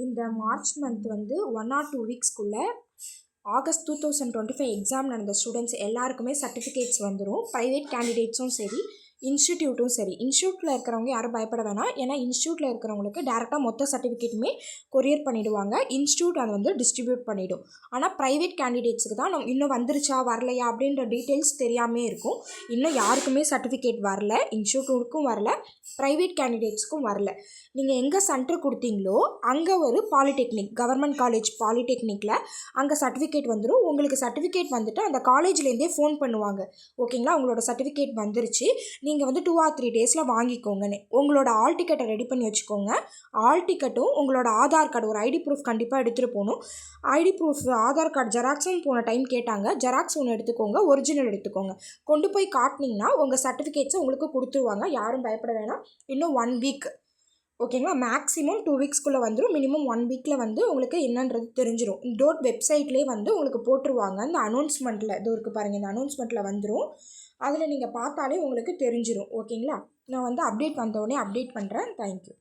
இந்த March month வந்து 1 or 2 வீக்ஸ்க்குள்ளே August 2025 exam நடந்த ஸ்டூடெண்ட்ஸ் எல்லாருக்குமே சர்டிஃபிகேட்ஸ் வந்துடும். ப்ரைவேட் கேண்டிடேட்ஸும் சரி, இன்ஸ்டிடியூட்டும் சரி. இன்ஸ்டியூட்டில் இருக்கிறவங்க யாரும் பயப்பட வேணாம். ஏன்னா இன்ஸ்டியூட்டில் இருக்கிறவங்களுக்கு டேரெக்டாக மொத்த சர்டிஃபிகேட்டுமே கொரியர் பண்ணிவிடுவாங்க. இன்ஸ்டியூட் அதை வந்து டிஸ்ட்ரிபியூட் பண்ணிவிடும். ஆனால் ப்ரைவேட் கேண்டிடேட்ஸுக்கு தான் நம்ம இன்னும் வந்துருச்சா வரலையா அப்படின்ற டீட்டெயில்ஸ் தெரியாமே இருக்கும். இன்னும் யாருக்குமே சர்டிஃபிகேட் வரல, இன்ஸ்டியூட்டுக்கும் வரல, ப்ரைவேட் கேண்டிடேட்ஸுக்கும் வரல. நீங்கள் எங்கே சென்டர் கொடுத்தீங்களோ அங்கே ஒரு பாலிடெக்னிக், கவர்மெண்ட் காலேஜ் பாலிடெக்னிக்கில் அங்கே சர்டிஃபிகேட் வந்துடும். உங்களுக்கு சர்டிஃபிகேட் வந்துட்டு அந்த காலேஜ்லேருந்தே ஃபோன் பண்ணுவாங்க. ஓகேங்களா, உங்களோட சர்டிஃபிகேட் வந்துருச்சு, நீங்கள் வந்து 2 or 3 டேஸில் வாங்கிக்கோங்கன்னு. உங்களோட ஆல் டிக்கெட்டை ரெடி பண்ணி வச்சுக்கோங்க. ஆல் டிக்கெட்டும் உங்களோட ஆதார் கார்டு, ஒரு ஐடி ப்ரூஃப் கண்டிப்பாக எடுத்துகிட்டு போகணும். ஐடி ப்ரூஃப், ஆதார் கார்டு ஜெராக்ஸும் போன டைம் கேட்டாங்க. ஜெராக்ஸ் ஒன்று எடுத்துக்கோங்க, ஒரிஜினல் எடுத்துக்கோங்க. கொண்டு போய் காட்டினீங்கன்னா உங்கள் சர்டிஃபிகேட்ஸை உங்களுக்கு கொடுத்துருவாங்க. யாரும் பயப்பட வேணாம். இன்னும் 1 வீக், ஓகேங்களா, மேக்ஸிமம் 2 வீக்ஸ்க்குள்ளே வந்துடும். மினிமம் 1 வீக்கில் வந்து உங்களுக்கு என்னன்றது தெரிஞ்சிடும். டோட் வெப்சைட்லேயே வந்து உங்களுக்கு போட்டுருவாங்க. இந்த அனௌன்ஸ்மெண்ட்டில் இதோ இருக்குது பாருங்கள், இந்த அனௌன்ஸ்மெண்ட்டில் வந்துடும். அதில் நீங்கள் பார்த்தாலே உங்களுக்கு தெரிஞ்சிடும். ஓகேங்களா, நான் வந்து அப்டேட் வந்தோடனே அப்டேட் பண்ணுறேன். தேங்க்யூ.